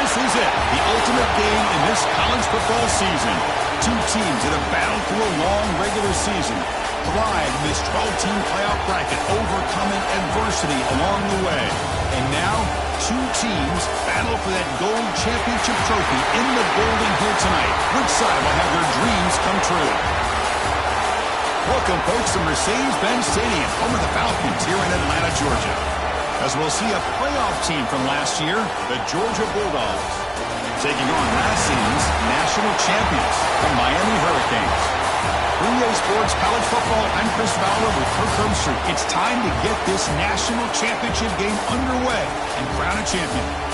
This is it, the ultimate game in this college football season. Two teams that have battled through a long regular season, thrived in this 12-team playoff bracket, overcoming adversity along the way. And now, two teams battle for that gold championship trophy in the building here tonight. Which side will have their dreams come true? Welcome, folks, to Mercedes-Benz Stadium, home of the Falcons here in Atlanta, Georgia, as we'll see a playoff team from last year, the Georgia Bulldogs, taking on last season's national champions, the Miami Hurricanes. For EA Sports College Football, I'm Chris Fowler with Kirk Herbstreit. It's time to get this national championship game underway and crown a champion.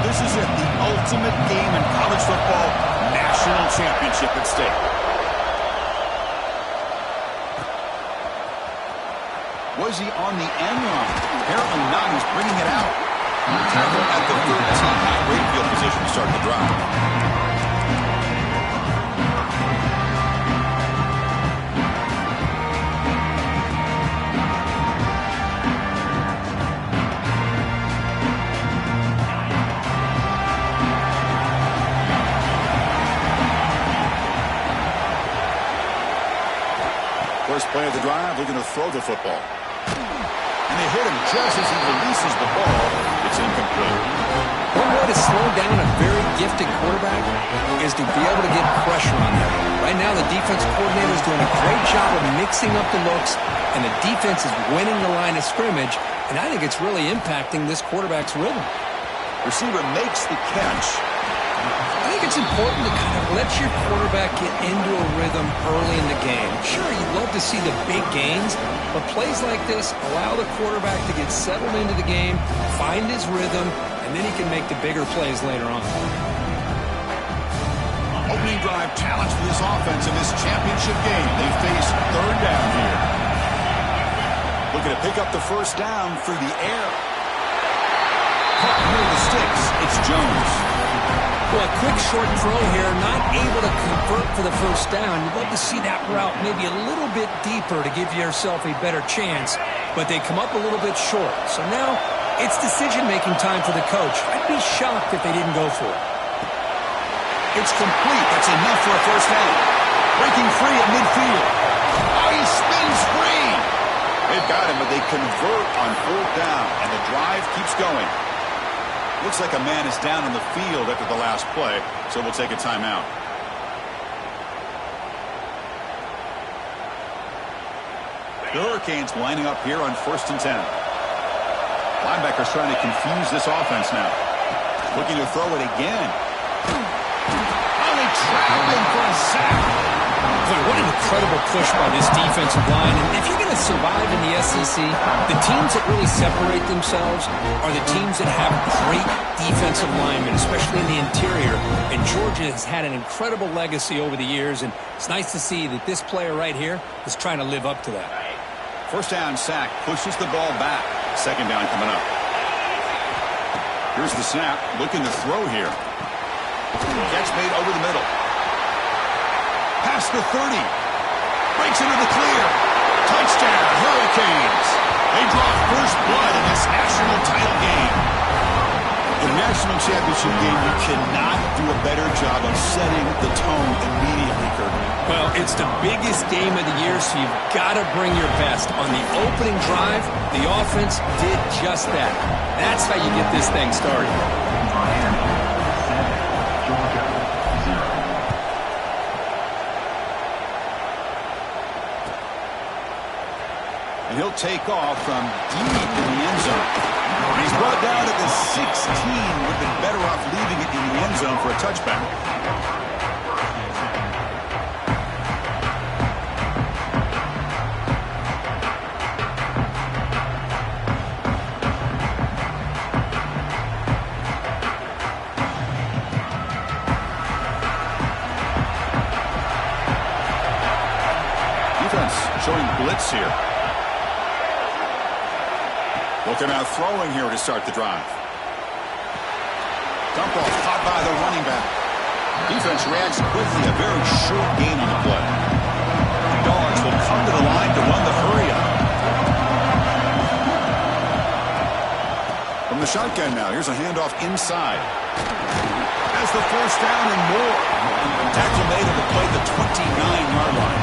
This is it, the ultimate game in college football, national championship at stake. Was he on the end line? Apparently not. He's bringing it out. Tackle at the 13. Great field position to start the drive. First play of the drive, looking to throw the football. And they hit him just as he releases the ball. It's incomplete. One way to slow down a very gifted quarterback is to be able to get pressure on him. Right now, the defensive coordinator is doing a great job of mixing up the looks, and the defense is winning the line of scrimmage, and I think it's really impacting this quarterback's rhythm. Receiver makes the catch. I think it's important to kind of let your quarterback get into a rhythm early in the game. Sure, you'd love to see the big gains, but plays like this allow the quarterback to get settled into the game, find his rhythm, and then he can make the bigger plays later on. Opening drive challenge for this offense in this championship game. They face third down here. Looking to pick up the first down through the air. Caught near the sticks. It's Jones. Well, a quick short throw here, not able to convert for the first down. You'd love to see that route maybe a little bit deeper to give yourself a better chance, but they come up a little bit short. So now it's decision-making time for the coach. I'd be shocked if they didn't go for it. It's complete. That's enough for a first down. Breaking free at midfield. Oh, he spins free. They've got him, but they convert on fourth down, and the drive keeps going. Looks like a man is down on the field after the last play, so we'll take a timeout. The Hurricanes lining up here on 1st and 10. Linebackers trying to confuse this offense now. Looking to throw it again. Only traveling for a sack. Boy, what an incredible push by this defensive line. And if you're going to survive in the SEC, the teams that really separate themselves are the teams that have great defensive linemen, especially in the interior. And Georgia has had an incredible legacy over the years, and it's nice to see that this player right here is trying to live up to that. First down sack, pushes the ball back. Second down coming up. Here's the snap, looking to throw here. Catch made over the middle. Past the 30. Breaks into the clear. Touchdown, Hurricanes. They draw first blood in this national title national championship game, you cannot do a better job of setting the tone immediately, Kurt. Well, it's the biggest game of the year, so you've got to bring your best. On the opening drive, the offense did just that. That's how you get this thing started. Miami 7, Georgia 0. And he'll take off from deep in the end zone. He's brought down at the 16. Would have been better off leaving it in the end zone for a touchback. Defense showing blitz here. Looking out throwing here to start the drive. Dump off caught by the running back. Defense reacts quickly. A very short gain on the play. Dogs will come to the line to run the hurry up. From the shotgun now, here's a handoff inside. Has the first down and more. Tackle made at the play the 29-yard line.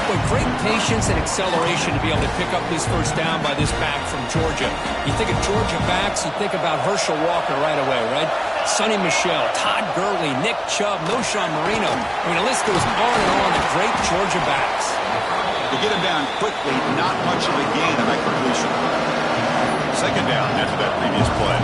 With great patience and acceleration to be able to pick up this first down by this back from Georgia. You think of Georgia backs, you think about Herschel Walker right away, right? Sonny Michel, Todd Gurley, Nick Chubb, Knowshon Moreno. I mean, the list goes on and on of great Georgia backs. To get him down quickly, not much of a gain on that completion. Second down after that previous play.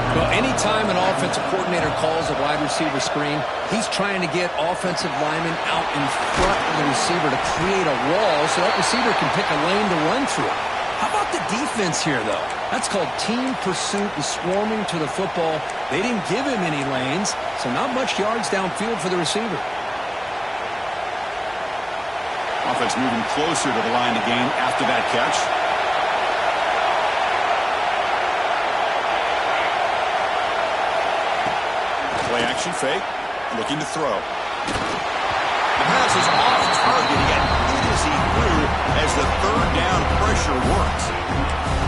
Well, anytime an offensive coordinator calls a wide receiver screen, he's trying to get offensive linemen out in front of the receiver to create a wall so that receiver can pick a lane to run through. How about the defense here, though? That's called team pursuit and swarming to the football. They didn't give him any lanes, so not much yards downfield for the receiver. Offense moving closer to the line to gain after that catch. Play action fake, looking to throw. The pass is off target. He got hit as he threw as the third down pressure works.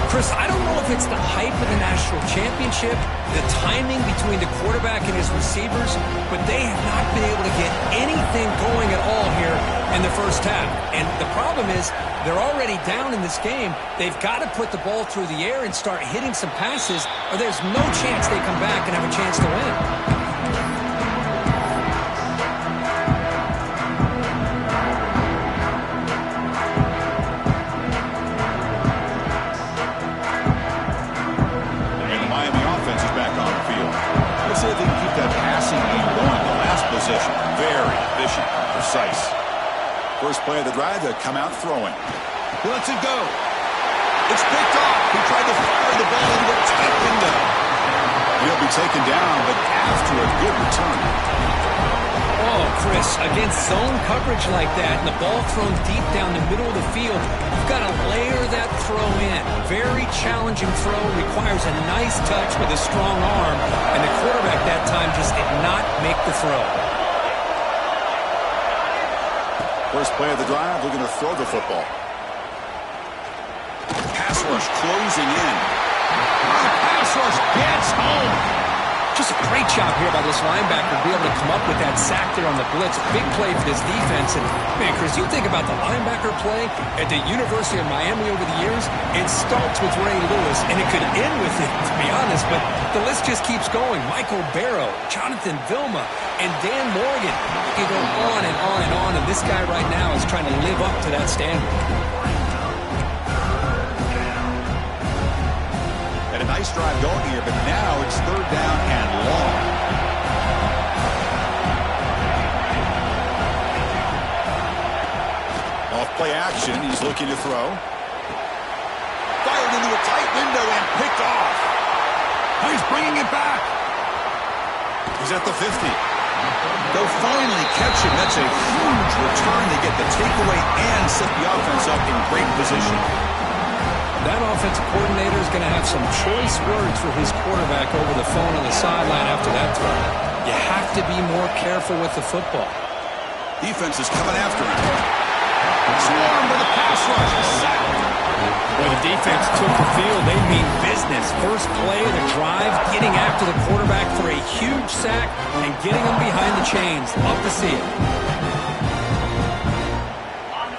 Chris, I don't know if it's the hype of the national championship, the timing between the quarterback and his receivers, but they have not been able to get anything going at all here in the first half. And the problem is they're already down in this game. They've got to put the ball through the air and start hitting some passes, or there's no chance they come back and have a chance to win. Very efficient, precise. First play of the drive, they come out throwing. He lets it go. It's picked off. He tried to fire the ball into the tight window. He'll be taken down, but after a good return. Oh, Chris, against zone coverage like that and the ball thrown deep down the middle of the field, you've got to layer that throw in. Very challenging throw, requires a nice touch with a strong arm, and the quarterback that time just did not make the throw. First play of the drive, looking to throw the football. Pass rush closing in. The pass rush gets home. Just a great job here by this linebacker to be able to come up with that sack there on the blitz. Big play for this defense. And, man, Chris, you think about the linebacker play at the University of Miami over the years, it starts with Ray Lewis, and it could end with it, to be honest, but the list just keeps going. Michael Barrow, Jonathan Vilma, and Dan Morgan. You go on and on and on, and this guy right now is trying to live up to that standard. And a nice drive going here, but now it's third down and long. Off play action, he's looking to throw. Fired into a tight window and picked off. Now he's bringing it back. He's at the 50. They'll finally catch him. That's a huge return. They get the takeaway and set the offense up in great position. That offensive coordinator is going to have some choice words for his quarterback over the phone on the sideline after that throw. You have to be more careful with the football. Defense is coming after him. Swarm with a pass rush. Sacked. Well, the defense took the field. They mean business. First play of the drive, getting after the quarterback for a huge sack and getting him behind the chains. Love to see it.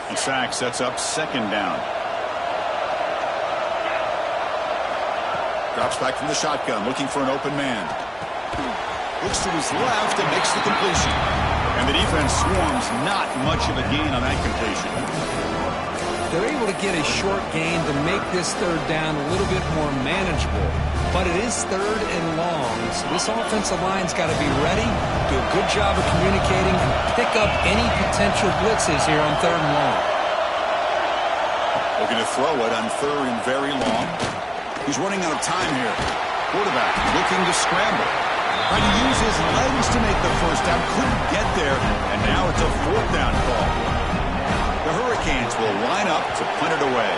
The sack sets up second down. Drops back from the shotgun, looking for an open man. Looks to his left and makes the completion. And the defense swarms, not much of a gain on that completion. They're able to get a short gain to make this third down a little bit more manageable. But it is third and long, so this offensive line's got to be ready, do a good job of communicating, and pick up any potential blitzes here on third and long. Looking to throw it on third and very long. He's running out of time here. Quarterback looking to scramble. Trying to use his legs to make the first down. Couldn't get there, and now it's a fourth down call. The Hurricanes will line up to punt it away.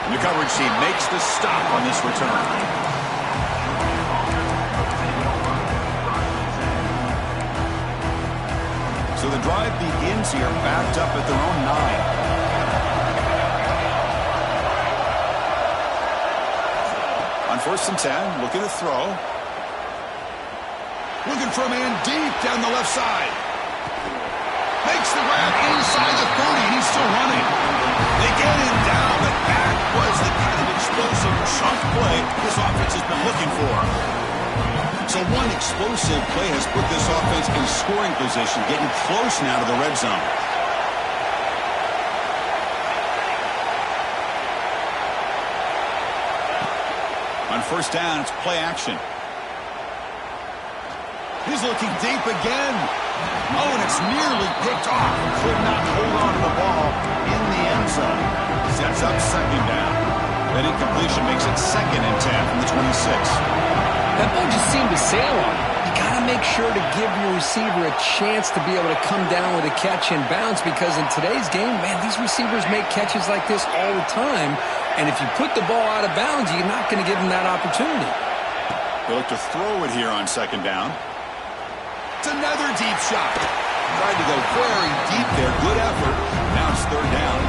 And the coverage team makes the stop on this return. So the drive begins here, backed up at their own 9. On 1st and 10, looking to throw. Looking for a man deep down the left side. Makes the grab inside the 30, and he's still running. They get him down, but that was the kind of explosive chunk play this offense has been looking for. So one explosive play has put this offense in scoring position, getting close now to the red zone. On 1st down, it's play action. He's looking deep again. Oh, and it's nearly picked off. Could not hold on to the ball in the end zone. Sets up second down. That incompletion makes it 2nd and 10 from the 26. That ball just seemed to sail on him. You got to make sure to give your receiver a chance to be able to come down with a catch and bounce, because in today's game, man, these receivers make catches like this all the time. And if you put the ball out of bounds, you're not going to give them that opportunity. They look to throw it here on 2nd down. It's another deep shot. Tried to go very deep there. Good effort. Now it's 3rd down.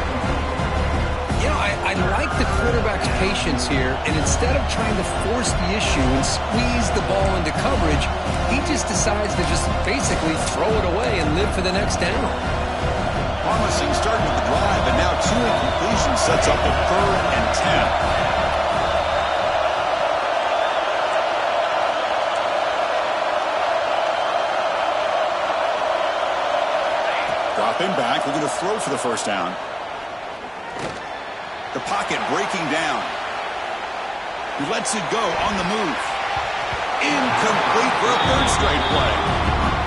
You know, I like the quarterback's patience here, and instead of trying to force the issue and squeeze the ball into coverage, he just decides to just basically throw it away and live for the next down. Promising start with the drive, and now 2 incompletions sets up a 3rd and 10. Dropping back, we're going to throw for the 1st down. The pocket breaking down. He lets it go on the move. Incomplete for a 3rd straight play.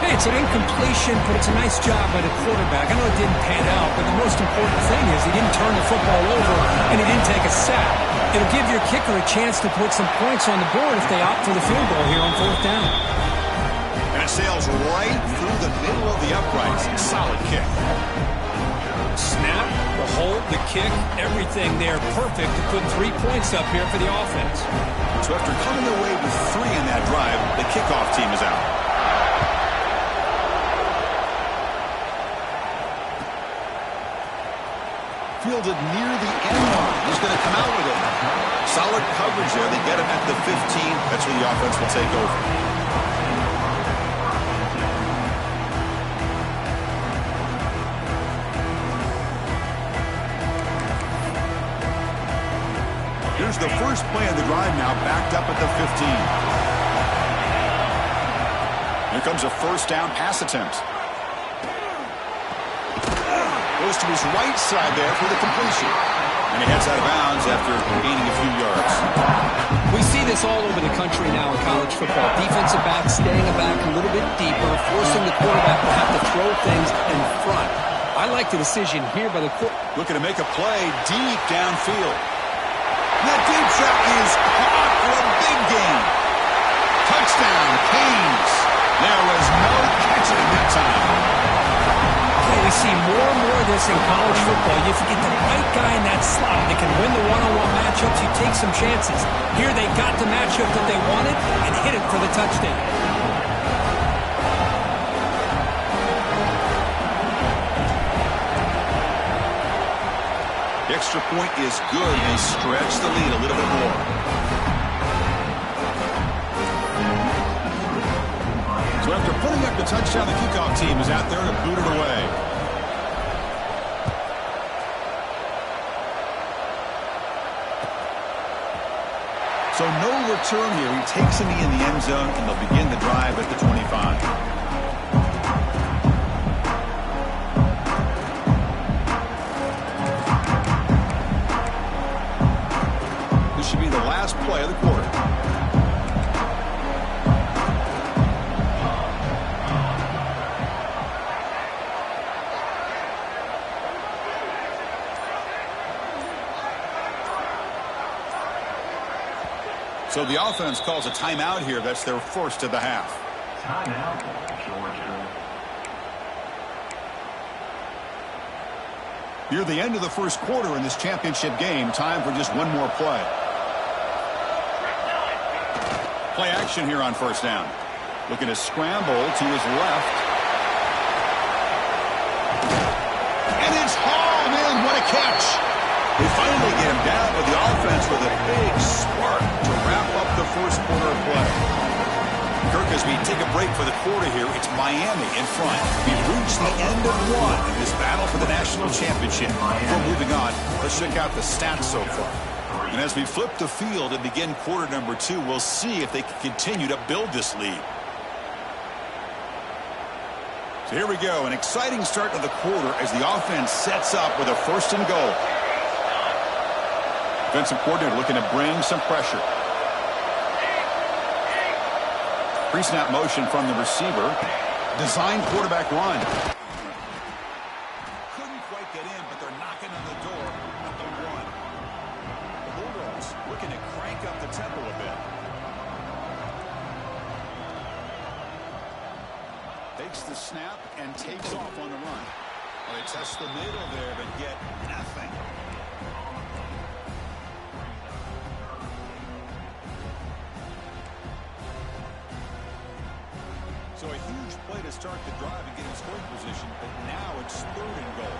Hey, it's an incompletion, but it's a nice job by the quarterback. I know it didn't pan out, but the most important thing is he didn't turn the football over and he didn't take a sack. It'll give your kicker a chance to put some points on the board if they opt for the field goal here on 4th down. And it sails right through the middle of the uprights. Solid kick. Snap, the hold, the kick, everything there perfect to put 3 points up here for the offense. So after coming away with 3 in that drive, the kickoff team is out. Fielded near the end line. He's going to come out with it. Solid coverage there. They get him at the 15. That's where the offense will take over. Here's the first play of the drive now, backed up at the 15. Here comes a 1st down pass attempt. Goes to his right side there for the completion. And he heads out of bounds after gaining a few yards. We see this all over the country now in college football. Defensive backs staying back a little bit deeper, forcing the quarterback to have to throw things in front. I like the decision here by the quarterback. Looking to make a play deep downfield. That deep shot is caught for a big gain. Touchdown, Canes. There was no catching him that time. We see more and more of this in college football. If you get the right guy in that slot that can win the one-on-one matchups, you take some chances. Here they got the matchup that they wanted and hit it for the touchdown. extra point is good. They stretch the lead a little bit more. So after putting up the touchdown, the kickoff team is out there to boot it away. So no return here. He takes a knee in the end zone, and they'll begin the drive at the 25. This should be the last play of the quarter. So the offense calls a timeout here. That's their first of the half. Timeout, Georgia. Near the end of the first quarter in this championship game, time for just one more play. Play action here on first down. Looking to scramble to his left. And it's hauled in. What a catch. They finally get him down with the offense with a big spark to wrap up the first quarter of play. Kirk, as we take a break for the quarter here, it's Miami in front. We've reached the end of one in this battle for the national championship. Before moving on, let's check out the stats so far. And as we flip the field and begin quarter number 2, we'll see if they can continue to build this lead. So here we go, an exciting start to the quarter as the offense sets up with a first and goal. Defensive coordinator looking to bring some pressure. Pre-snap motion from the receiver. Design quarterback run. Couldn't quite get in, but they're knocking on the door at the 1. The Bulldogs looking to crank up the tempo a bit. Takes the snap and takes off on the run. Well, they test the middle there, but get nothing. So a huge play to start the drive and get in scoring position, but now it's third and goal.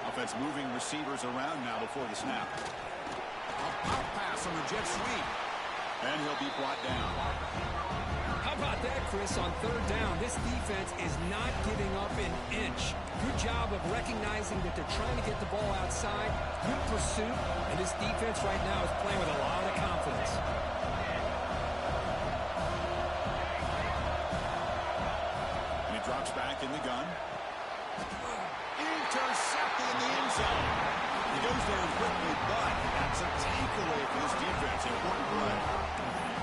Offense moving receivers around now before the snap. A pop pass on the jet sweep. And he'll be brought down. How about that, Chris, on third down? This defense is not giving up an inch. Good job of recognizing that they're trying to get the ball outside. Good pursuit. And this defense right now is playing with a lot of confidence. And he drops back in the gun. Intercepted in the end zone. He goes down quickly, but that's a takeaway for this defense. Important play.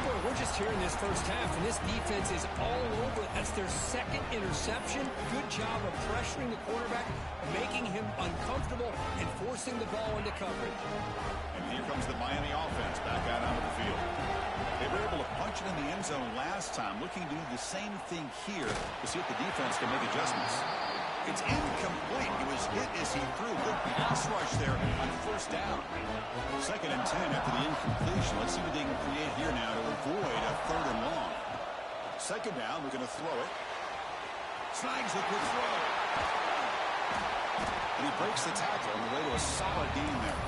Boy, we're just here in this first half, and this defense is all over. That's their second interception. Good job of pressuring the quarterback, making him uncomfortable, and forcing the ball into coverage. And here comes the Miami offense back out onto the field. They were able to punch it in the end zone last time, looking to do the same thing here to see if the defense can make adjustments. It's incomplete. He was hit as he threw. Good pass rush there on first down. 2nd and 10 after the incompletion. Let's see what they can create here now to avoid a 3rd and long. 2nd down, we're going to throw it. Snags the quick throw. And he breaks the tackle on the way to a solid gain there.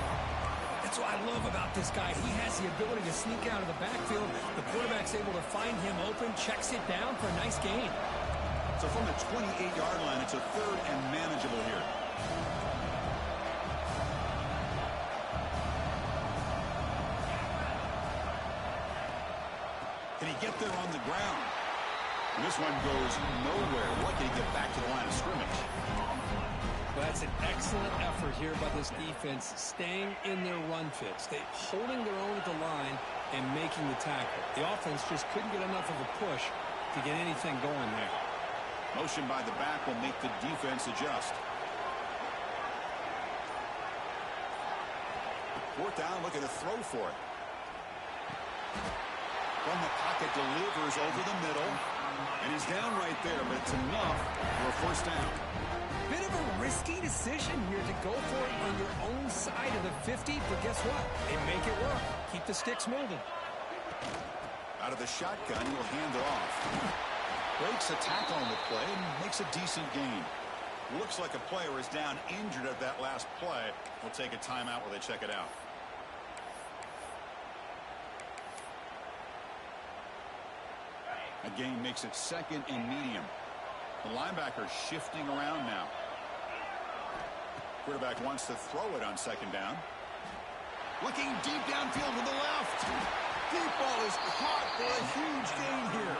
That's what I love about this guy. He has the ability to sneak out of the backfield. The quarterback's able to find him open, checks it down for a nice gain. So from the 28-yard line, it's a 3rd and manageable here. Can he get there on the ground? And this one goes nowhere. Lucky to get back to the line of scrimmage. Well, that's an excellent effort here by this defense, staying in their run fits. They holding their own at the line and making the tackle. The offense just couldn't get enough of a push to get anything going there. Motion by the back will make the defense adjust. 4th down, looking to throw for it. From the pocket, delivers over the middle. And he's down right there, but it's enough for a 1st down. Bit of a risky decision here to go for it on your own side of the 50, but guess what? They make it work. Keep the sticks moving. Out of the shotgun, he'll hand it off. Breaks a tackle on the play and makes a decent gain. Looks like a player is down injured at that last play. We'll take a timeout while they check it out. A gain makes it second and medium. The linebacker shifting around now. Quarterback wants to throw it on second down. Looking deep downfield to the left. Deep ball is caught for a huge gain here.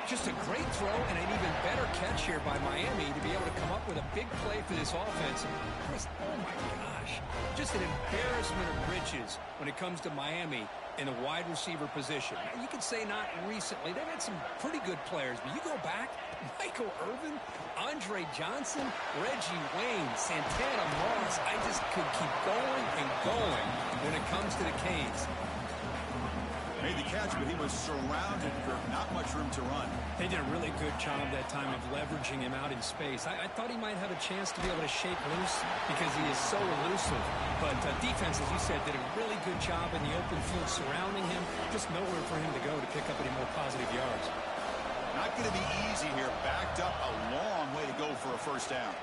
Just a great throw and an even better catch here by Miami to be able to come up with a big play for this offense. Oh, my gosh. Just an embarrassment of riches when it comes to Miami in the wide receiver position. Now, you could say not recently. They've had some pretty good players, but you go back, Michael Irvin, Andre Johnson, Reggie Wayne, Santana Moss. I just could keep going and going when it comes to the Canes. Made the catch, but he was surrounded for not much room to run. They did a really good job that time of leveraging him out in space. I thought he might have a chance to be able to shake loose because he is so elusive. But defense, as you said, did a really good job in the open field surrounding him. Just nowhere for him to go to pick up any more positive yards. Not going to be easy here. Backed up a long way to go for a first down.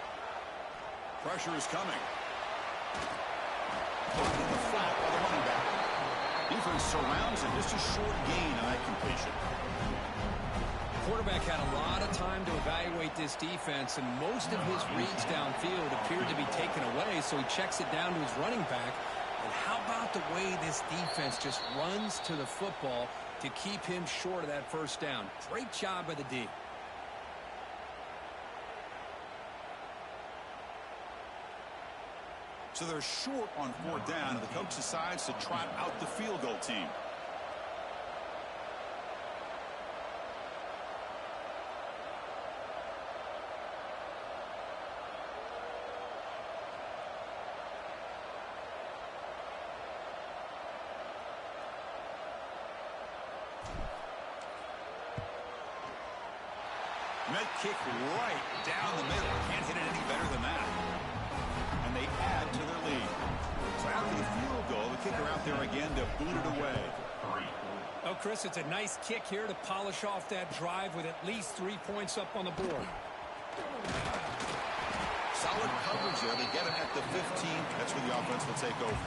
Pressure is coming. Caught in the flat by the running back. Defense surrounds him. Just a short gain on that completion. Quarterback had a lot of time to evaluate this defense, and most of his reads downfield appeared to be taken away, so he checks it down to his running back. And how about the way this defense just runs to the football to keep him short of that first down? Great job by the D. So they're short on fourth down, and the coach decides to trot out the field goal team. That kick right down the middle. Can't hit it any better than that. And they add to their lead. So after the field goal, the kicker out there again to boot it away. Oh, Chris, it's a nice kick here to polish off that drive with at least 3 points up on the board. Solid coverage there. They get him at the 15. That's where the offense will take over.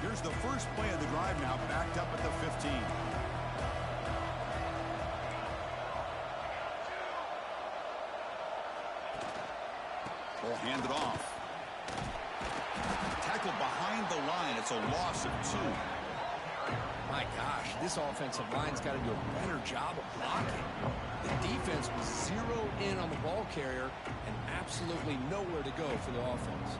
Here's the first play of the drive now, backed up at the 15. Will hand it off. Tackled behind the line. It's a loss of 2. My gosh, this offensive line's got to do a better job of blocking. The defense was zeroed in on the ball carrier and absolutely nowhere to go for the offense.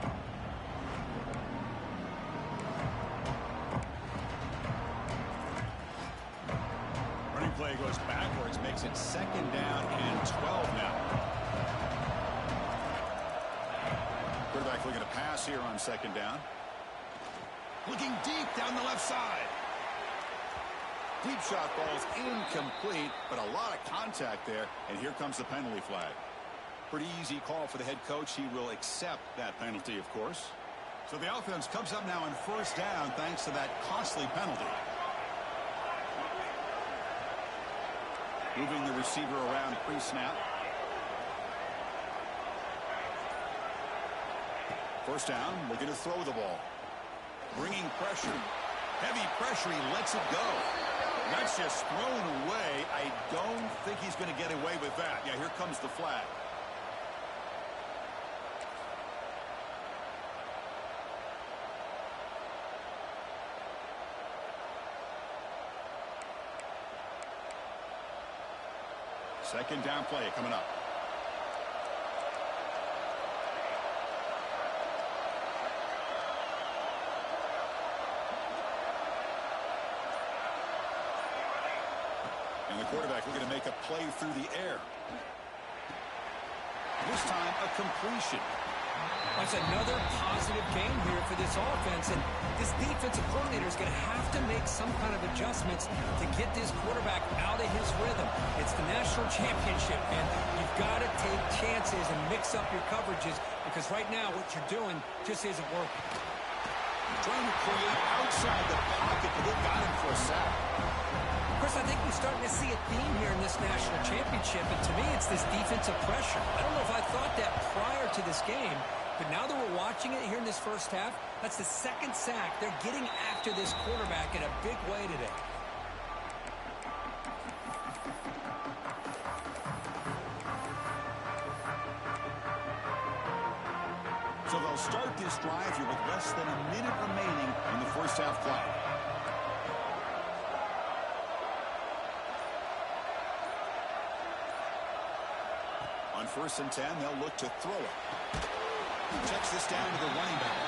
Play goes backwards, makes it second down and 12 now. Quarterback looking to pass here on second down. Looking deep down the left side. Deep shot ball's incomplete, but a lot of contact there, and here comes the penalty flag. Pretty easy call for the head coach. He will accept that penalty, of course. So the offense comes up now on first down thanks to that costly penalty. Moving the receiver around pre-snap. First down, looking to throw the ball. Bringing pressure. Heavy pressure, he lets it go. That's just thrown away. I don't think he's going to get away with that. Yeah, here comes the flag. Second down play coming up. And the quarterback looking to make a play through the air. This time a completion. That's another positive game here for this offense, and this defensive coordinator is going to have to make some kind of adjustments to get this quarterback out of his rhythm. It's the national championship, and you've got to take chances and mix up your coverages, because right now what you're doing just isn't working. Trying to create outside the pocket, but they got him for a sack. Chris, I think we're starting to see a theme here in this national championship, and to me it's this defensive pressure. I don't know if I thought that prior to this game, but now that we're watching it here in this first half, that's the second sack. They're getting after this quarterback in a big way today. So they'll start this drive here with less than a minute remaining in the first half clock. On 1st and 10, they'll look to throw it. Checks this down to the running back.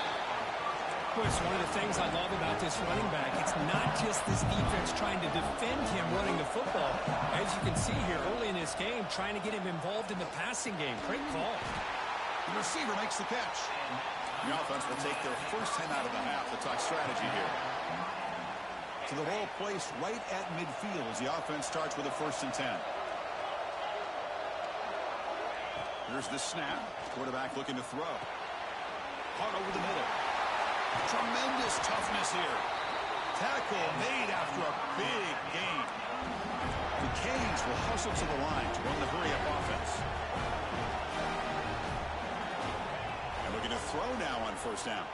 Chris, one of the things I love about this running back, it's not just this defense trying to defend him running the football. As you can see here early in this game, trying to get him involved in the passing game. Great call. The receiver makes the catch. The offense will take their first 10 out of the half to talk strategy here. So the ball placed right at midfield as the offense starts with a 1st and 10. Here's the snap. Quarterback looking to throw. Caught over the middle. Tremendous toughness here. Tackle made after a big gain. The Canes will hustle to the line to run the hurry-up offense. And looking to throw now on 1st down.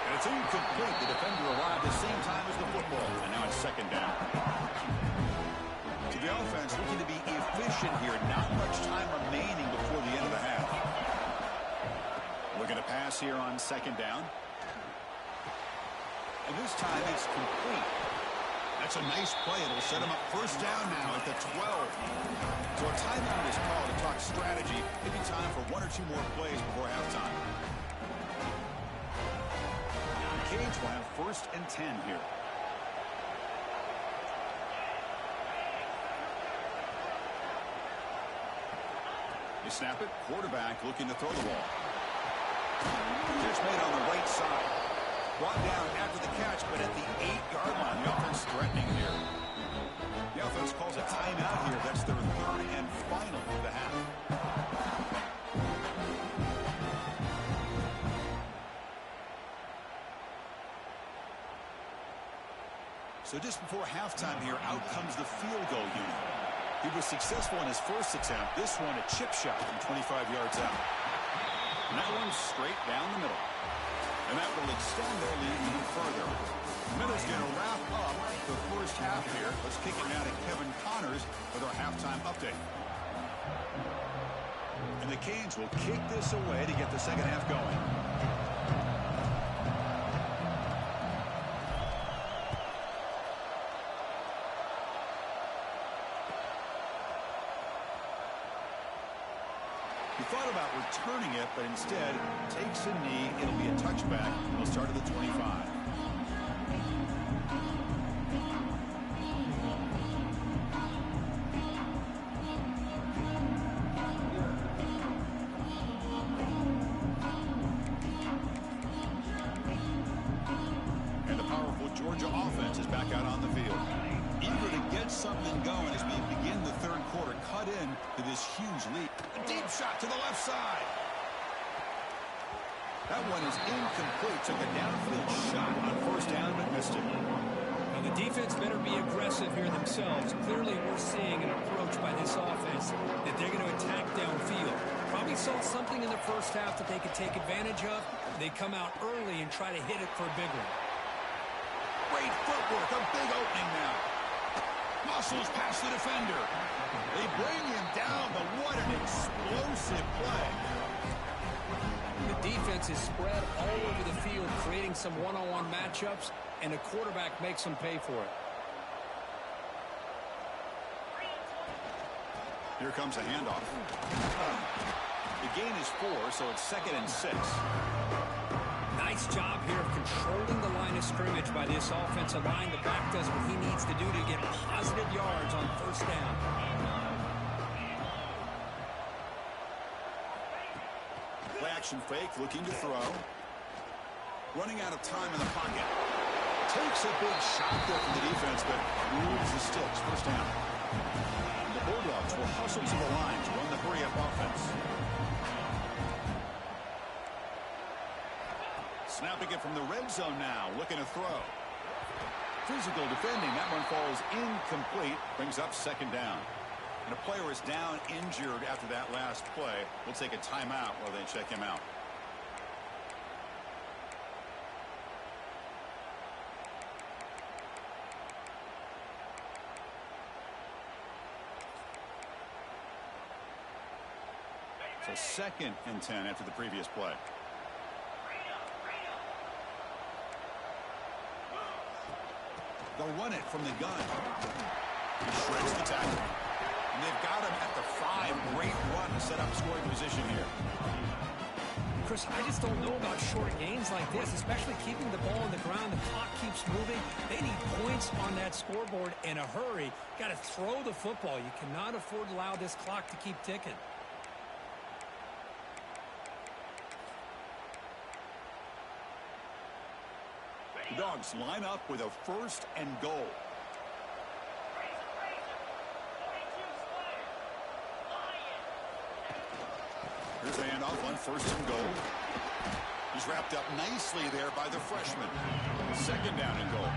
And it's incomplete. The defender arrived at the same time as the football. And now it's 2nd down. So the offense looking to be efficient here. Not much time remaining before the end of the half. Looking to pass here on 2nd down. And this time it's complete. That's a nice play. It'll set him up 1st down now at the 12. So a timeout is called to talk strategy. Maybe time for 1 or 2 more plays before halftime. The Canes will have 1st and 10 here. They snap it. Quarterback looking to throw the ball. Catch made on the right side. Brought down after the catch, but at the 8-yard line. The offense threatening here. The offense calls a timeout here. That's their 3rd and final of the half. So just before halftime here, out comes the field goal unit. He was successful in his first attempt. This one, a chip shot from 25 yards out. And that one's straight down the middle. And that will extend their lead even further. Middle's going to wrap up the first half here. Let's kick it now to Kevin Connors with our halftime update. And the Canes will kick this away to get the second half going. Thought about returning it, but instead takes a knee. It'll be a touchback. It'll start at the 25. And the powerful Georgia offense is back out on the field. Eager to get something going as we begin the 3rd quarter. Cut in to this huge lead. A deep shot to the left side. That one is incomplete. Took a downfield shot on 1st down, but missed it. Now the defense better be aggressive here themselves. Clearly we're seeing an approach by this offense that they're going to attack downfield. Probably saw something in the first half that they could take advantage of. They come out early and try to hit it for a big one. Great footwork. A big opening now. Muscles past the defender. They bring him down, but what an explosive play. The defense is spread all over the field, creating some one-on-one matchups, and the quarterback makes them pay for it. Here comes a handoff. The gain is 4, so it's 2nd and 6. Nice job here of controlling the line of scrimmage by this offensive line. The back does what he needs to do to get positive yards on 1st down. Play-action fake, looking to throw. Running out of time in the pocket. Takes a big shot there from the defense, but moves the sticks. First down. The Bulldogs will hustle to the line to run the hurry-up offense. Snapping it from the red zone now, looking to throw. Physical defending. That one falls incomplete. Brings up second down. And a player is down injured after that last play. We'll take a timeout while they check him out. So 2nd and 10 after the previous play. They'll run it from the gun. He shreds the tackle. And they've got him at the 5. Great run to set up scoring position here. Chris, I just don't know about short gains like this, especially keeping the ball on the ground. The clock keeps moving. They need points on that scoreboard in a hurry. Got to throw the football. You cannot afford to allow this clock to keep ticking. The Dogs line up with a 1st and goal. Here's the handoff on 1st and goal. He's wrapped up nicely there by the freshman. 2nd down and goal.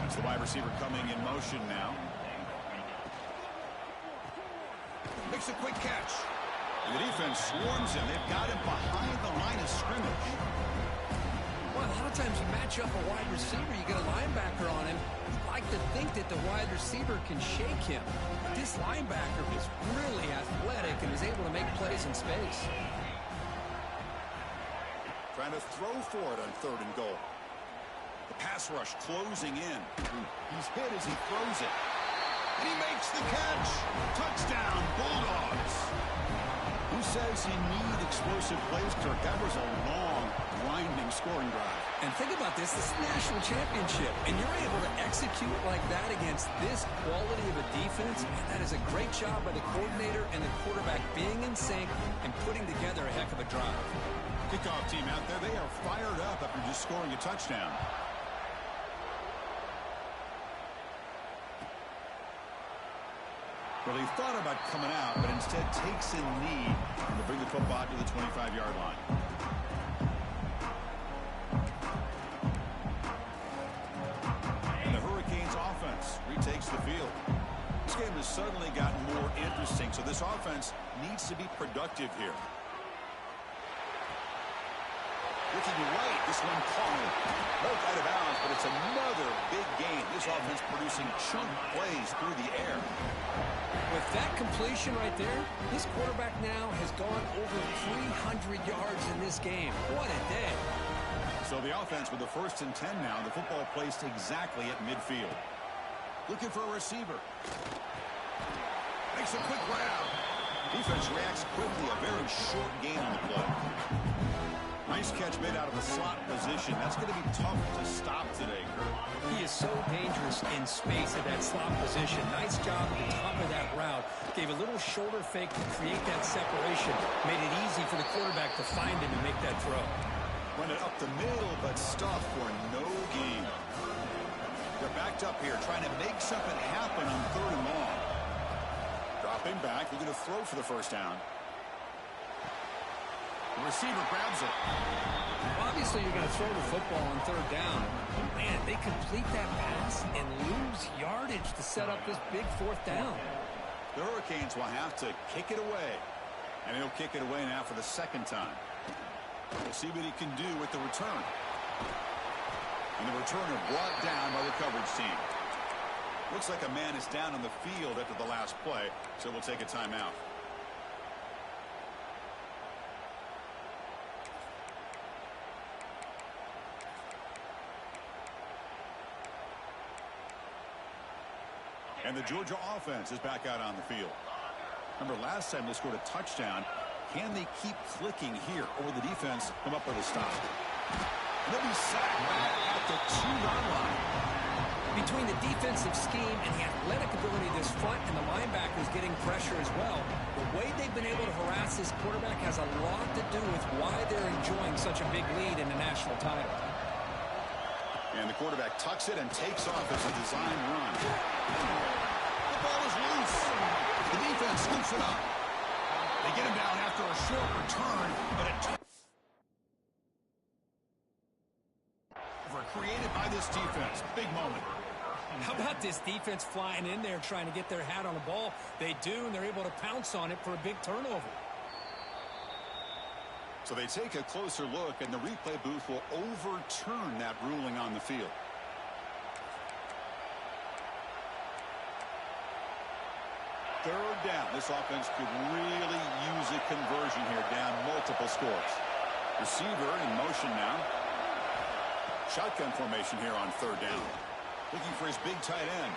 It's the wide receiver coming in motion now. Makes a quick catch. And the defense swarms him. They've got him behind the line of scrimmage. Well, a lot of times you match up a wide receiver, you get a linebacker on him. You'd like to think that the wide receiver can shake him. But this linebacker is really athletic and is able to make plays in space. Trying to throw for it on 3rd and goal. The pass rush closing in. He's hit as he throws it. And he makes the catch. Touchdown, Bulldogs. Who says you need explosive plays, Kirk? That was a long, grinding scoring drive. And think about this. This is a national championship, and you're able to execute like that against this quality of a defense. And that is a great job by the coordinator and the quarterback being in sync and putting together a heck of a drive. Kickoff team out there, they are fired up after just scoring a touchdown. Well, he thought about coming out, but instead takes a knee to bring the football to the 25-yard line. And the Hurricanes offense retakes the field. This game has suddenly gotten more interesting, so this offense needs to be productive here. Looking right, this one caught. Both out of bounds, but it's another big game. This offense producing chunk plays through the air. With that completion right there, this quarterback now has gone over 300 yards in this game. What a day. So the offense with the 1st and 10 now. The football placed exactly at midfield. Looking for a receiver. Makes a quick grab. Defense reacts quickly. A very short gain on the play. Nice catch made out of the slot position. That's going to be tough to stop today, Kurt. He is so dangerous in space at that slot position. Nice job at the top of that route. Gave a little shoulder fake to create that separation. Made it easy for the quarterback to find him and make that throw. Run it up the middle, but stuffed for no gain. They're backed up here, trying to make something happen on 3rd and long. Dropping back, they're going to throw for the 1st down. The receiver grabs it. Obviously, you're going to throw the football on 3rd down. Man, they complete that pass and lose yardage to set up this big 4th down. The Hurricanes will have to kick it away. And he'll kick it away now for the 2nd time. We'll see what he can do with the return. And the returner brought down by the coverage team. Looks like a man is down on the field after the last play, so we'll take a timeout. And the Georgia offense is back out on the field. Remember, last time they scored a touchdown. Can they keep clicking here, or will the defense come up with a stop? And they'll be sacked back at the 2-yard line. Between the defensive scheme and the athletic ability of this front and the linebackers getting pressure as well, the way they've been able to harass this quarterback has a lot to do with why they're enjoying such a big lead in the national title. And the quarterback tucks it and takes off as a design run. The ball is loose. The defense scoops it up. They get him down after a short return, but a created by this defense. Big moment. How about this defense flying in there trying to get their hat on the ball? They do, and they're able to pounce on it for a big turnover. So they take a closer look, and the replay booth will overturn that ruling on the field. Third down. This offense could really use a conversion here, down multiple scores. Receiver in motion now. Shotgun formation here on third down. Looking for his big tight end.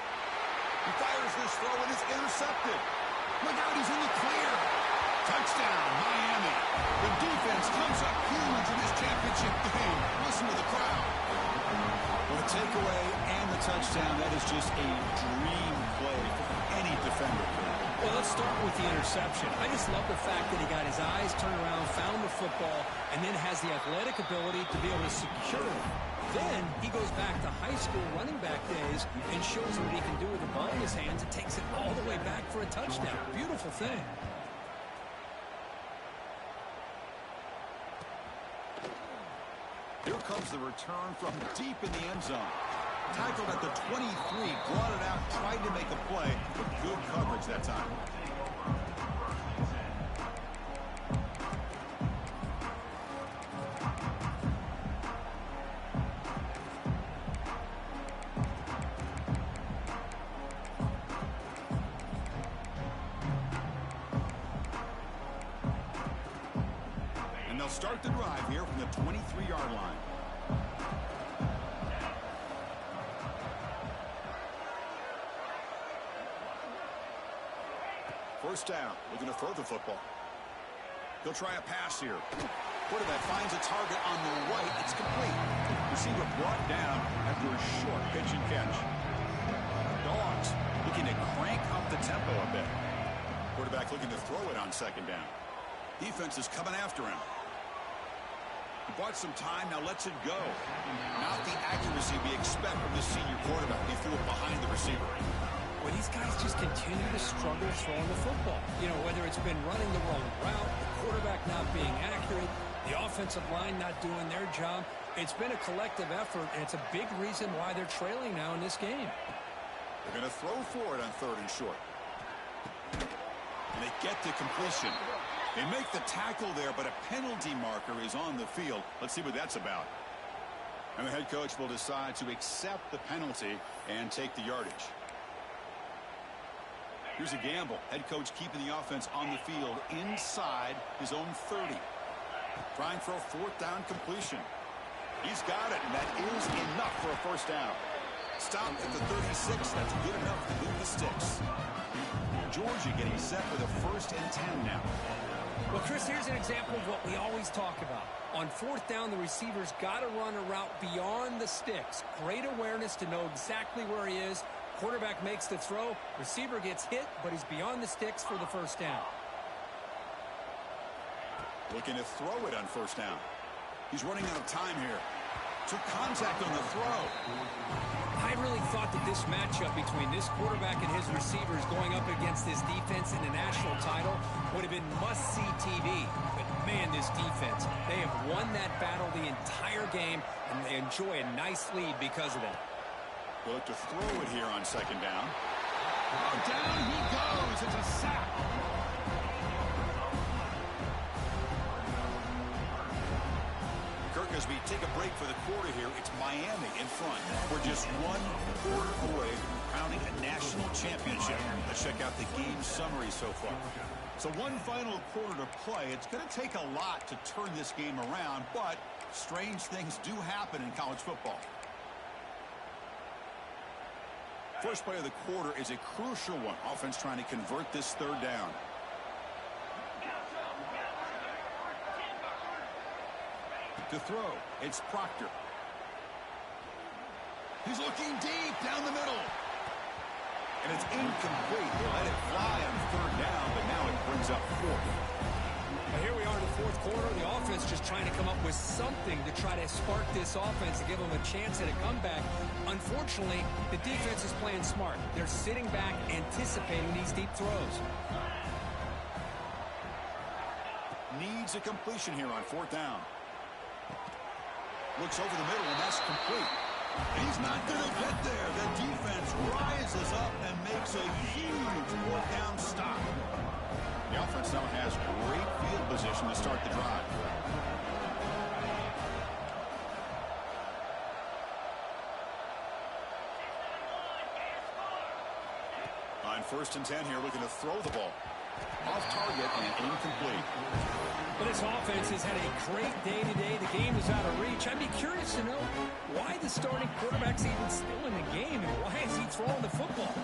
He fires this throw, and it's intercepted. Look out, he's in the clear. Touchdown, Miami. The defense comes up huge in this championship game. Listen to the crowd. Well, the takeaway and the touchdown, that is just a dream play for any defender. Well, let's start with the interception. I just love the fact that he got his eyes turned around, found the football, and then has the athletic ability to be able to secure it. Then he goes back to high school running back days and shows what he can do with the ball in his hands and takes it all the way back for a touchdown. Beautiful thing. Here comes the return from deep in the end zone. Tackled at the 23, brought it out, tried to make a play, but good coverage that time. And they'll start the drive here from the 23-yard line. First down, looking to throw the football. He'll try a pass here. Quarterback finds a target on the right. It's complete. Receiver brought down after a short pitch and catch. Dogs looking to crank up the tempo a bit. Quarterback looking to throw it on second down. Defense is coming after him. He bought some time, now lets it go. Not the accuracy we expect from the senior quarterback. He threw it behind the receiver. Well, these guys just continue to struggle throwing the football. You know, whether it's been running the wrong route, the quarterback not being accurate, the offensive line not doing their job. It's been a collective effort, and it's a big reason why they're trailing now in this game. They're going to throw for it on third and short. And they get to completion. They make the tackle there, but a penalty marker is on the field. Let's see what that's about. And the head coach will decide to accept the penalty and take the yardage. Here's a gamble. Head coach keeping the offense on the field inside his own 30. Trying for a fourth down completion. He's got it, and that is enough for a first down. Stopped at the 36. That's good enough to move the sticks. Georgia getting set with a 1st and 10 now. Well, Chris, here's an example of what we always talk about. On fourth down, the receiver's got to run a route beyond the sticks. Great awareness to know exactly where he is. Quarterback makes the throw. Receiver gets hit, but he's beyond the sticks for the first down. Looking to throw it on first down. He's running out of time here. Took contact on the throw. I really thought that this matchup between this quarterback and his receivers going up against this defense in the national title would have been must-see TV. But, man, this defense, they have won that battle the entire game, and they enjoy a nice lead because of that. They'll look to throw it here on second down. Oh, down he goes. It's a sack. Kirk, as we take a break for the quarter here, it's Miami in front. We're just 1 quarter away from crowning a national championship. Let's check out the game summary so far. So one final quarter to play. It's going to take a lot to turn this game around, but strange things do happen in college football. First play of the quarter is a crucial one. Offense trying to convert this third down. To throw, it's Proctor. He's looking deep down the middle. And it's incomplete. They let it fly on third down, but now it brings up fourth. Well, here we are in the fourth quarter. The offense just trying to come up with something to try to spark this offense to give them a chance at a comeback. Unfortunately, the defense is playing smart. They're sitting back, anticipating these deep throws. Needs a completion here on fourth down. Looks over the middle, and that's complete. He's not going to get there. The defense rises up and makes a huge fourth down stop. The offense now has great field position to start the drive. On 1st and 10 here, looking to throw the ball. Off target and incomplete. But this offense has had a great day today. The game is out of reach. I'd be curious to know why the starting quarterback's even still in the game and why is he throwing the football?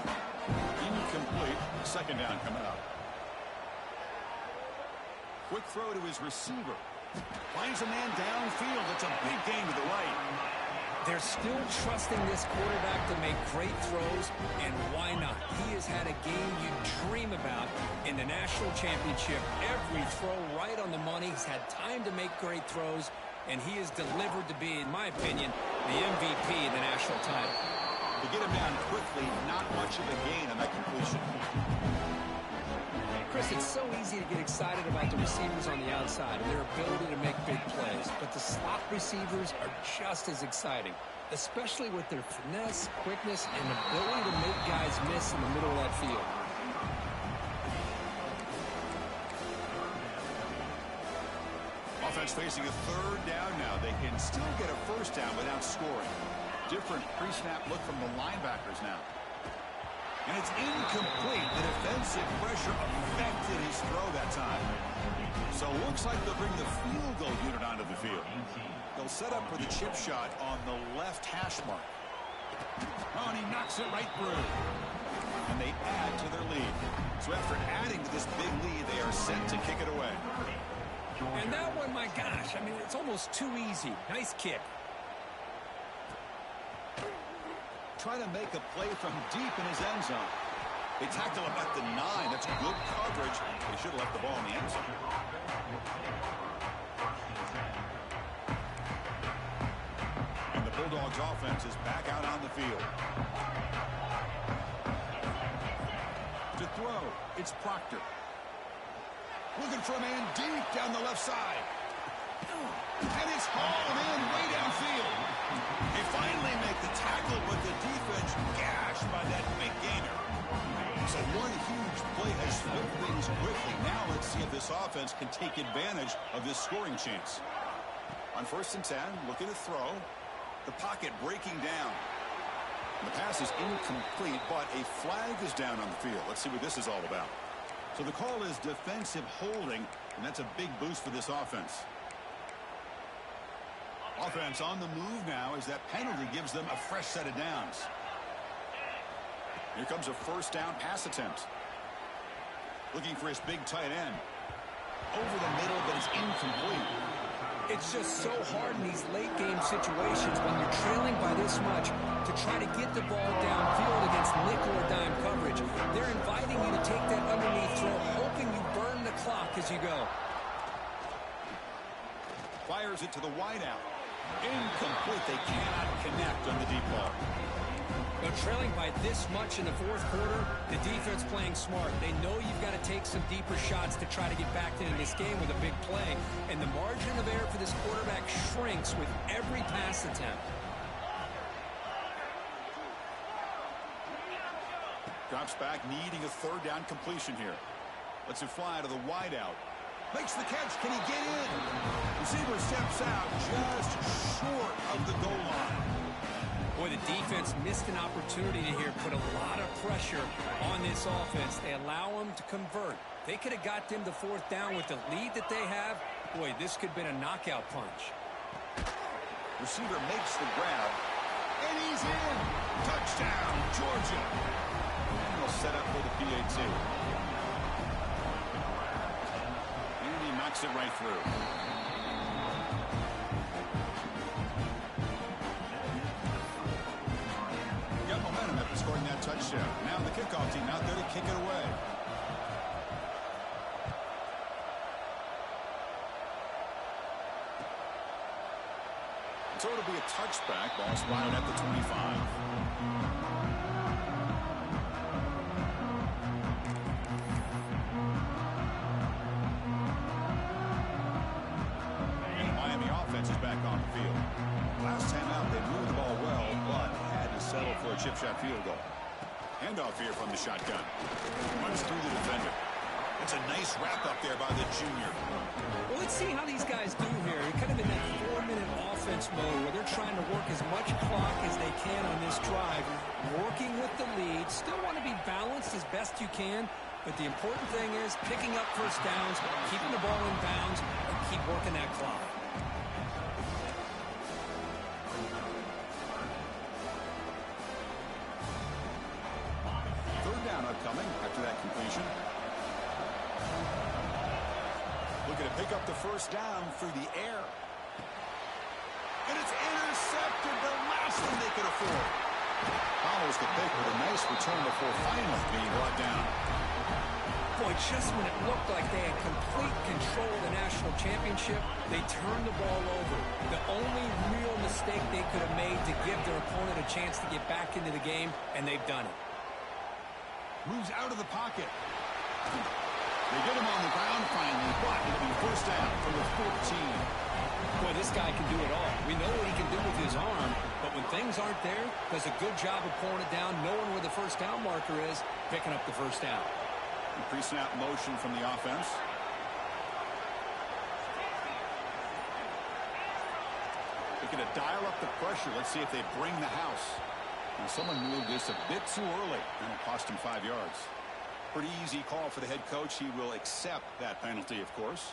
Incomplete. Second down coming up. Quick throw to his receiver. Finds a man downfield. It's a big gain to the right. They're still trusting this quarterback to make great throws, and why not? He has had a game you dream about in the national championship. Every throw right on the money. He's had time to make great throws, and he has delivered to be, in my opinion, the MVP in the national title. To get him down quickly, not much of a gain on that completion. Chris, it's so easy to get excited about the receivers on the outside and their ability to make big plays, but the slot receivers are just as exciting, especially with their finesse, quickness, and ability to make guys miss in the middle of that field. Offense facing a third down now. They can still get a first down without scoring. Different pre-snap look from the linebackers now. And it's incomplete. The defensive pressure affected his throw that time. So it looks like they'll bring the field goal unit onto the field. They'll set up for the chip shot on the left hash mark. Oh, and he knocks it right through. And they add to their lead. So after adding to this big lead, they are set to kick it away. And that one, my gosh, I mean, it's almost too easy. Nice kick. Trying to make a play from deep in his end zone. They tackle him at the 9. That's good coverage. They should have left the ball in the end zone. And the Bulldogs offense is back out on the field. To throw, it's Proctor. Looking for a man deep down the left side. And it's hauled in way downfield. They finally make the tackle, but the defense gashed by that big gainer. So one huge play has flipped things quickly. Now let's see if this offense can take advantage of this scoring chance. On 1st and 10, looking to throw. The pocket breaking down. The pass is incomplete, but a flag is down on the field. Let's see what this is all about. So the call is defensive holding, and that's a big boost for this offense. Offense on the move now as that penalty gives them a fresh set of downs. Here comes a first down pass attempt. Looking for his big tight end. Over the middle, but it's incomplete. It's just so hard in these late game situations when you're trailing by this much to try to get the ball downfield against nickel or dime coverage. They're inviting you to take that underneath throw, hoping you burn the clock as you go. Fires it to the wideout. Incomplete. They cannot connect on the deep ball. But trailing by this much in the fourth quarter, the defense playing smart. They know you've got to take some deeper shots to try to get back into this game with a big play. And the margin of error for this quarterback shrinks with every pass attempt. Drops back, needing a third down completion here. Lets it fly to the wideout. Makes the catch. Can he get in? Receiver steps out just short of the goal line. Boy, the defense missed an opportunity to here put a lot of pressure on this offense. They allow them to convert. They could have got them to fourth down with the lead that they have. Boy, this could have been a knockout punch. Receiver makes the grab. And he's in. Touchdown, Georgia. And they'll set up for the PAT. Knocks it right through. kickoff team out there to kick it away. So it'll be a touchback. Ball spotted at the 25. Offense is back on the field. Last time out, they moved the ball well, but had to settle for a chip shot field goal. Handoff here from the shotgun. Runs through the defender. It's a nice wrap up there by the junior. Well, let's see how these guys do here. They're kind of in that 4-minute offense mode where they're trying to work as much clock as they can on this drive, working with the lead. Still want to be balanced as best you can, but the important thing is picking up first downs, keeping the ball in bounds, and keep working that clock. Upcoming after that completion. Looking to pick up the first down through the air. And it's intercepted, the last thing they could afford. Follows the pick with a nice return before finally being brought down. Boy, just when it looked like they had complete control of the national championship, they turned the ball over. The only real mistake they could have made to give their opponent a chance to get back into the game, and they've done it. Moves out of the pocket. They get him on the ground finally, but it'll be first down from the 14. Boy, this guy can do it all. We know what he can do with his arm, but when things aren't there, does a good job of pulling it down, knowing where the first down marker is, picking up the first down. Pre-snap motion from the offense. Looking to dial up the pressure. Let's see if they bring the house. And someone moved this a bit too early, and it'll cost him 5 yards. Pretty easy call for the head coach. He will accept that penalty, of course.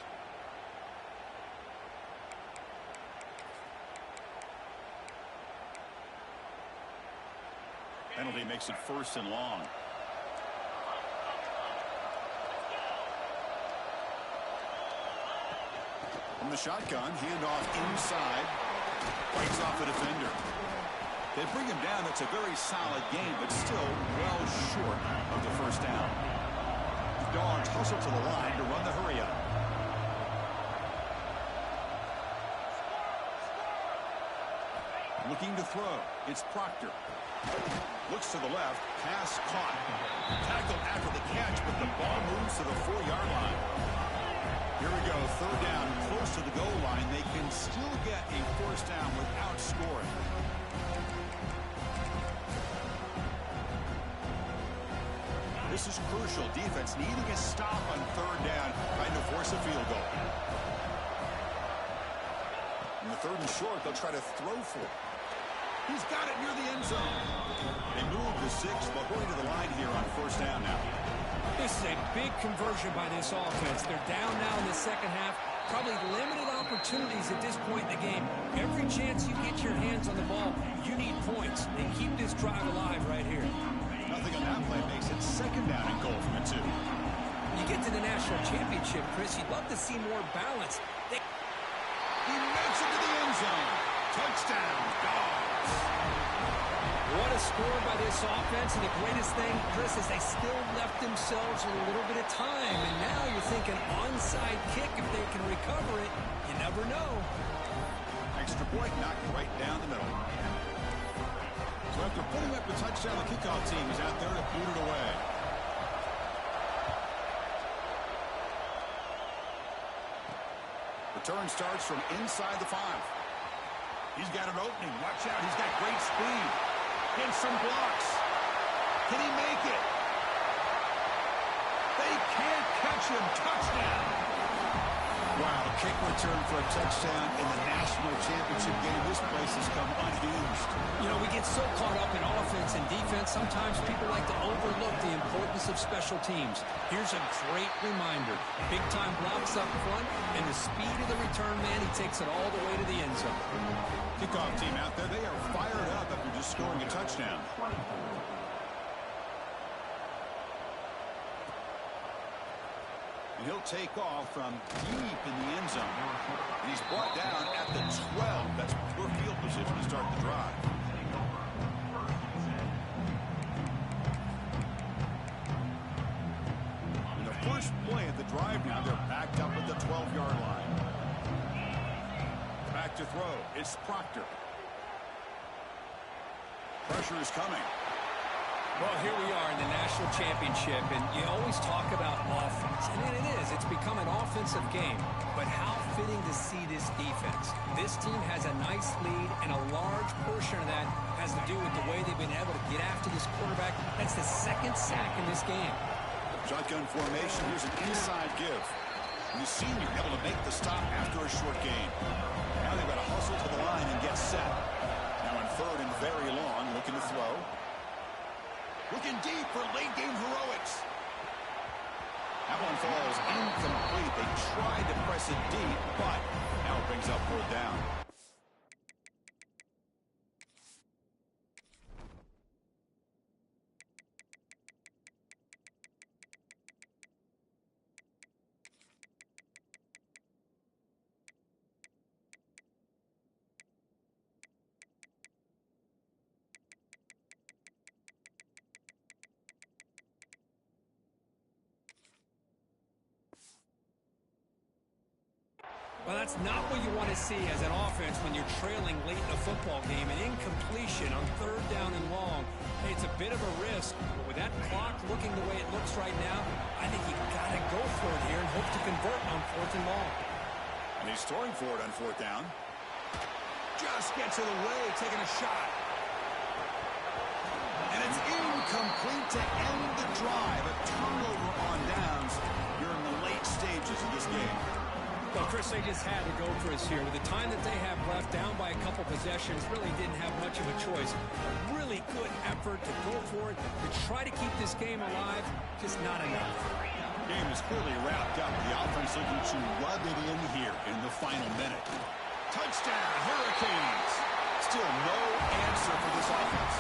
Penalty makes it first and long. From the shotgun, handoff inside. Breaks off the defender. They bring him down. It's a very solid game, but still well short of the first down. The Dogs hustle to the line to run the hurry up. Looking to throw. It's Proctor. Looks to the left. Pass caught. Tackled after the catch, but the ball moves to the 4-yard line. Here we go. Third down, close to the goal line. They can still get a first down without scoring. This is crucial. Defense needing a stop on third down, trying to force a field goal. In the third and short, they'll try to throw for it. He's got it near the end zone. They move the 6. They'll go to the line here on first down now. This is a big conversion by this offense. They're down now in the second half. Probably limited opportunities at this point in the game. Every chance you get your hands on the ball, you need points. And keep this drive alive right here. Nothing on that play makes it second down and goal from the 2. You get to the national championship, Chris, you'd love to see more balance. He makes it to the end zone. Touchdown, Dogs. What a score by this offense, and the greatest thing, Chris, is they still left themselves with a little bit of time, and now you're thinking onside kick if they can recover it. You never know. Extra point knocked right down the middle. So after putting up the touchdown, the kickoff team is out there to boot it away. Return starts from inside the 5. He's got an opening. Watch out. He's got great speed. And some blocks. Can he make it? They can't catch him. Touchdown. Wow, kick return for a touchdown in the national championship game. This place has come unhinged. You know, we get so caught up in offense and defense, sometimes people like to overlook the importance of special teams. Here's a great reminder. Big-time blocks up front, and the speed of the return man, he takes it all the way to the end zone. Kickoff team out there, they are fired up after just scoring a touchdown. And he'll take off from deep in the end zone. And he's brought down at the 12. That's poor field position to start the drive. first play of the drive now. They're backed up at the 12-yard line. Back to throw. It's Proctor. Pressure is coming. Well, here we are in the national championship, and you always talk about offense. And it is. It's become an offensive game. But how fitting to see this defense. This team has a nice lead, and a large portion of that has to do with the way they've been able to get after this quarterback. That's the second sack in this game. Shotgun formation. Here's an inside give. And the senior able to make the stop after a short gain. Now they've got to hustle to the line and get set. Now in third and very long, looking to throw. Looking deep for late-game heroics. That one falls incomplete. They tried to press it deep, but now it brings up fourth down. Well, that's not what you want to see as an offense when you're trailing late in a football game. An incompletion on third down and long. Hey, it's a bit of a risk, but with that clock looking the way it looks right now, I think you've got to go for it here and hope to convert on fourth and long. And he's throwing for it on fourth down. Just gets it away, taking a shot. And it's incomplete to end the drive. A turnover on downs. You're in the late stages of this game. Well, Chris, they just had to go for us here. With the time that they have left, down by a couple possessions, really didn't have much of a choice. A really good effort to go for it, to try to keep this game alive, just not enough. Game is clearly wrapped up. The offense looking to rub it in here in the final minute. Touchdown, Hurricanes. Still no answer for this offense.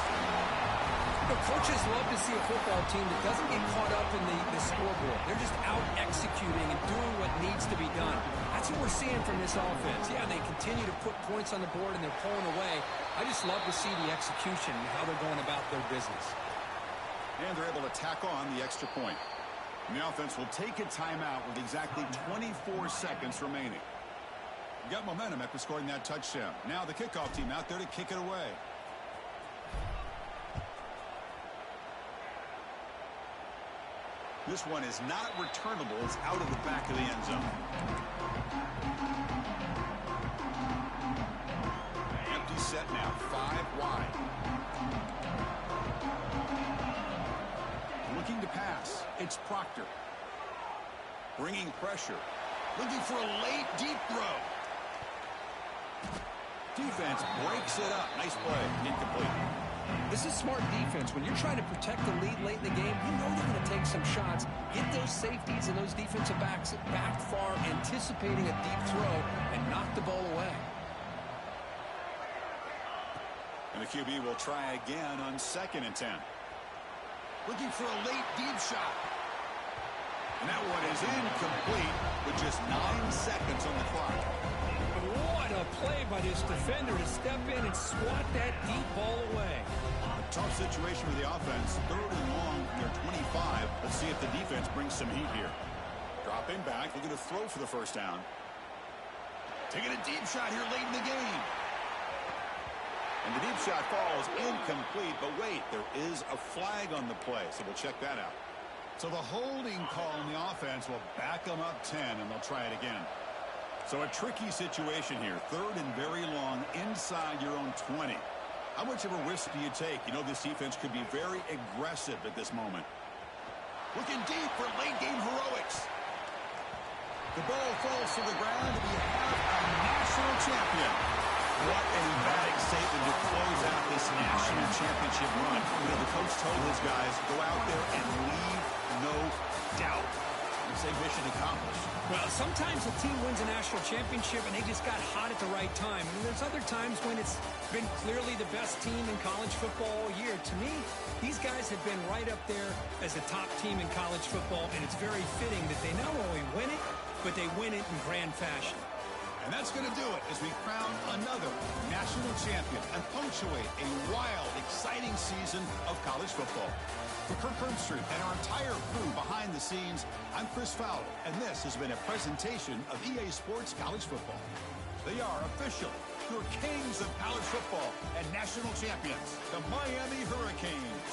The coaches love to see a football team that doesn't get caught up in the scoreboard. They're just out executing and doing what needs to be done. That's what we're seeing from this offense. Yeah, they continue to put points on the board and they're pulling away. I just love to see the execution and how they're going about their business. And they're able to tack on the extra point. And the offense will take a timeout with exactly 24 seconds remaining. You got momentum after scoring that touchdown. Now the kickoff team out there to kick it away. This one is not returnable. It's out of the back of the end zone. Empty set now, 5 wide. Looking to pass. It's Proctor. Bringing pressure. Looking for a late, deep throw. Defense breaks it up. Nice play. Incomplete. This is smart defense. When you're trying to protect the lead late in the game, you know they're going to take some shots, get those safeties and those defensive backs back far, anticipating a deep throw, and knock the ball away. And the QB will try again on 2nd and 10. Looking for a late, deep shot. And that one is incomplete with just 9 seconds on the clock. What a play by this defender to step in and swat that deep ball away. A tough situation for the offense. 3rd and long from their 25. Let's see if the defense brings some heat here. Dropping back, looking to throw for the first down. Taking a deep shot here late in the game. And the deep shot falls incomplete, but wait, there is a flag on the play, so we'll check that out. So the holding call on the offense will back them up 10, and they'll try it again. So a tricky situation here. 3rd and very long inside your own 20. How much of a risk do you take? You know this defense could be very aggressive at this moment. Looking deep for late-game heroics. The ball falls to the ground, and we have a national champion. What an emphatic statement to close out this national championship run. You know, the coach told his guys, go out there and leave no doubt. Say mission accomplished. Well, sometimes a team wins a national championship and they just got hot at the right time. And there's other times when it's been clearly the best team in college football all year. To me, these guys have been right up there as a top team in college football, and it's very fitting that they not only win it, but they win it in grand fashion. And that's going to do it as we crown another national champion and punctuate a wild, exciting season of college football. For Kirk Herbstreit and our entire crew behind the scenes, I'm Chris Fowler, and this has been a presentation of EA Sports College Football. They are official, your kings of college football and national champions, the Miami Hurricanes.